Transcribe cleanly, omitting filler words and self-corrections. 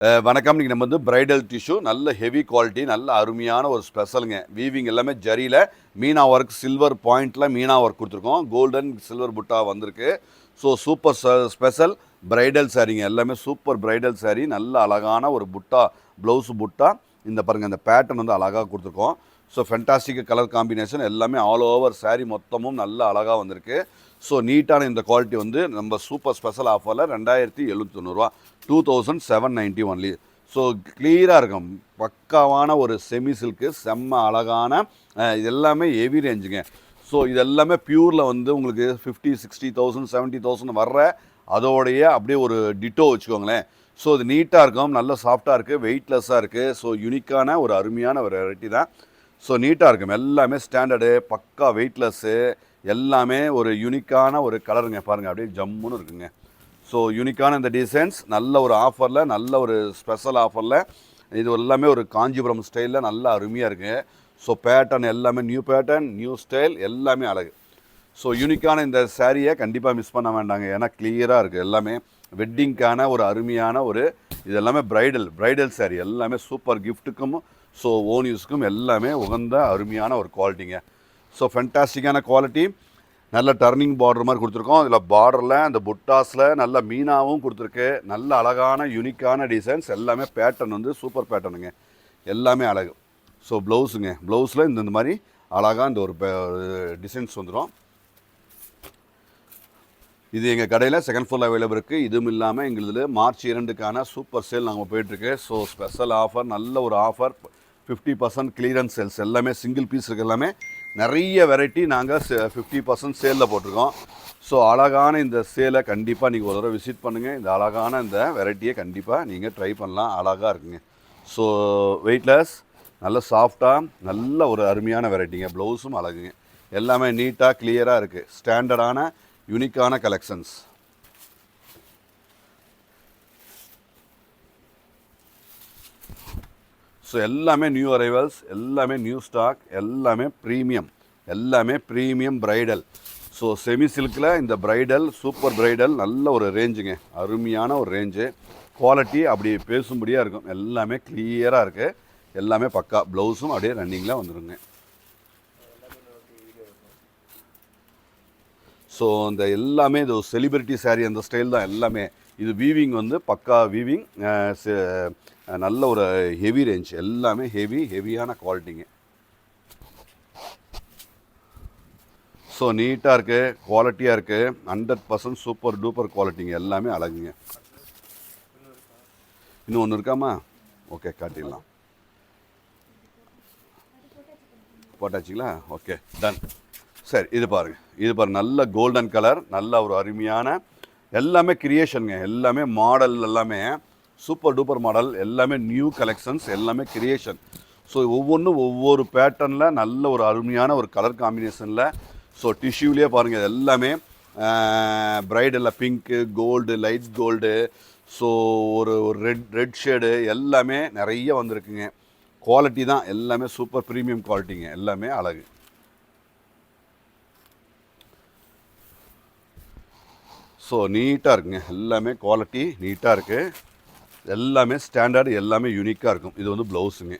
வணக்கம். இன்றைக்கி நம்ம வந்து பிரைடல் டிஷ்யூ நல்ல ஹெவி குவாலிட்டி, நல்ல அருமையான ஒரு ஸ்பெஷலுங்க. வீவிங் எல்லாமே ஜரியில் மீனா ஒர்க், சில்வர் பாயிண்டில் மீனா ஒர்க் கொடுத்துருக்கோம். கோல்டன் சில்வர் புட்டா வந்திருக்கு. ஸோ சூப்பர் ஸ்பெஷல் பிரைடல் சாரீங்க. எல்லாமே சூப்பர் பிரைடல் சாரீ. நல்ல அழகான ஒரு புட்டா, ப்ளவுஸு புட்டா. இந்த பாருங்கள், இந்த பேட்டர்ன் வந்து அழகாக கொடுத்துருக்கோம். ஸோ ஃபென்டாஸ்டிக் கலர் காம்பினேஷன் எல்லாமே ஆல் ஓவர் சாரீ மொத்தமும் நல்ல அழகாக வந்திருக்கு. ஸோ நீட்டான இந்த குவாலிட்டி வந்து நம்ம சூப்பர் ஸ்பெஷல் ஆஃபரில் 2790 2790 ஒன்லி. ஸோ கிளியராக இருக்கும். பக்காவான ஒரு செமி சில்க்கு, செம்ம அழகான எல்லாமே ஹெவி ரேஞ்சுங்க. ஸோ இது எல்லாமே ப்யூரில் வந்து உங்களுக்கு 50, 60,000, 70,000 வர்ற அதோடைய அப்படியே ஒரு டிட்டோ வச்சுக்கோங்களேன். ஸோ இது நீட்டாக இருக்கும், நல்ல சாஃப்டாக இருக்குது, வெயிட்லெஸ்ஸாக இருக்குது. ஸோ யூனிக்கான ஒரு அருமையான ஒரு வெரைட்டி தான். ஸோ நீட்டாக இருக்கும், எல்லாமே ஸ்டாண்டர்டு, பக்கா வெயிட்லெஸ்ஸு, எல்லாமே ஒரு யூனிக்கான ஒரு கலருங்க. பாருங்கள், அப்படியே ஜம்முன்னு இருக்குங்க. ஸோ யூனிக்கான இந்த டிசைன்ஸ் நல்ல ஒரு ஆஃபரில், நல்ல ஒரு ஸ்பெஷல் ஆஃபரில். இது எல்லாமே ஒரு காஞ்சிபுரம் ஸ்டைலில் நல்ல அருமையாக இருக்குங்க. ஸோ பேட்டர்ன் எல்லாமே நியூ பேட்டர்ன், நியூ ஸ்டைல், எல்லாமே அழகு. ஸோ யூனிக்கான இந்த சாரியை கண்டிப்பாக மிஸ் பண்ண வேண்டாங்க. ஏன்னா கிளியராக இருக்குது, எல்லாமே வெட்டிங்க்கான ஒரு அருமையான ஒரு, இது எல்லாமே பிரைடல் சாரீ, எல்லாமே சூப்பர் கிஃப்ட்டுக்கும் ஸோ ஓன் யூஸ்க்கும் எல்லாமே உகந்த அருமையான ஒரு குவாலிட்டிங்க. ஸோ ஃபென்டாஸ்டிக்கான குவாலிட்டி. நல்ல டர்னிங் பார்டர் மாதிரி கொடுத்துருக்கோம். அதில் பார்டரில் அந்த புட்டாஸில் நல்ல மீனாவும் கொடுத்துருக்கு. நல்ல அழகான யூனிக்கான டிசைன்ஸ், எல்லாமே பேட்டர்ன் வந்து சூப்பர் பேட்டர்னுங்க, எல்லாமே அழகு. ஸோ ப்ளவுஸுங்க, ப்ளவுஸில் இந்த மாதிரி அழகாக இந்த ஒரு டிசைன்ஸ் வந்துடும். இது எங்கள் கடையில் செகண்ட் ஃப்ளோர் அவைலபிள் இருக்குது. இதுவும் இல்லாமல் எங்களுது மார்ச் 2க்கான சூப்பர் சேல் நாங்கள் போயிட்டுருக்கு. ஸோ ஸ்பெஷல் ஆஃபர், நல்ல ஒரு ஆஃபர், 50% கிளியரன்ஸ் சேல்ஸ், எல்லாமே சிங்கிள் பீஸ் இருக்குது. எல்லாமே நிறைய வெரைட்டி நாங்கள் 50% சேலில் போட்டிருக்கோம். ஸோ அழகான இந்த சேலை கண்டிப்பாக நீங்கள் ஒரு தடவை விசிட் பண்ணுங்கள். இந்த அழகான இந்த வெரைட்டியை கண்டிப்பாக நீங்கள் ட்ரை பண்ணலாம், அழகாக இருக்குங்க. ஸோ வெயிட்லெஸ், நல்ல சாஃப்டாக, நல்ல ஒரு அருமையான வெரைட்டிங்க. ப்ளவுஸும் அழகுங்க, எல்லாமே நீட்டாக கிளியராக இருக்குது. ஸ்டாண்டர்டான யூனிக்கான கலெக்ஷன்ஸ். ஸோ எல்லாமே நியூ அரைவல்ஸ், எல்லாமே நியூ ஸ்டாக், எல்லாமே ப்ரீமியம் பிரைடல். ஸோ செமி சில்கில் இந்த பிரைடல், சூப்பர் பிரைடல், நல்ல ஒரு ரேஞ்சுங்க, அருமையான ஒரு ரேஞ்சு. குவாலிட்டி அப்படி பேசும்படியாக இருக்கும், எல்லாமே கிளியராக இருக்குது, எல்லாமே பக்கா. ப்ளவுஸும் அப்படியே ரன்னிங்கில் வந்துடுங்க. ஸோ இந்த எல்லாமே இது செலிபிரிட்டி சாரீ அந்த ஸ்டைல் தான் எல்லாமே. இது வீவிங் வந்து பக்கா வீவிங், நல்ல ஒரு ஹெவி ரேஞ்ச், எல்லாமே ஹெவியான குவாலிட்டிங்க. ஸோ நீட்டாக இருக்குது, குவாலிட்டியாக இருக்குது, 100% சூப்பர் டூப்பர் குவாலிட்டிங்க, எல்லாமே அழகுங்க. இன்னும் ஒன்று இருக்காமா? ஓகே, காட்டிடலாம். போட்டாச்சுங்களா? Okay, done. சரி, இது பாருங்கள், நல்ல கோல்டன் கலர், நல்ல ஒரு அருமையான, எல்லாமே கிரியேஷனுங்க, எல்லாமே மாடல், எல்லாமே சூப்பர் டூப்பர் மாடல், எல்லாமே நியூ கலெக்ஷன்ஸ், எல்லாமே கிரியேஷன். ஸோ ஒவ்வொன்றும் ஒவ்வொரு பேட்டர்னில் நல்ல ஒரு அருமையான ஒரு கலர் காம்பினேஷனில். ஸோ டிஷ்யூலேயே பாருங்கள், எல்லாமே பிரைடலில் pink, gold, light gold, so ஒரு ரெட் ஷேடு, எல்லாமே நிறைய வந்திருக்குங்க. குவாலிட்டி தான், எல்லாமே சூப்பர் ப்ரீமியம் குவாலிட்டிங்க, எல்லாமே அழகு. ஸோ நீட்டாக இருக்குங்க, எல்லாமே குவாலிட்டி நீட்டாக இருக்குது, எல்லாமே ஸ்டாண்டர்டு, எல்லாமே யூனிக்காக இருக்கும். இது வந்து ப்ளவுஸுங்க.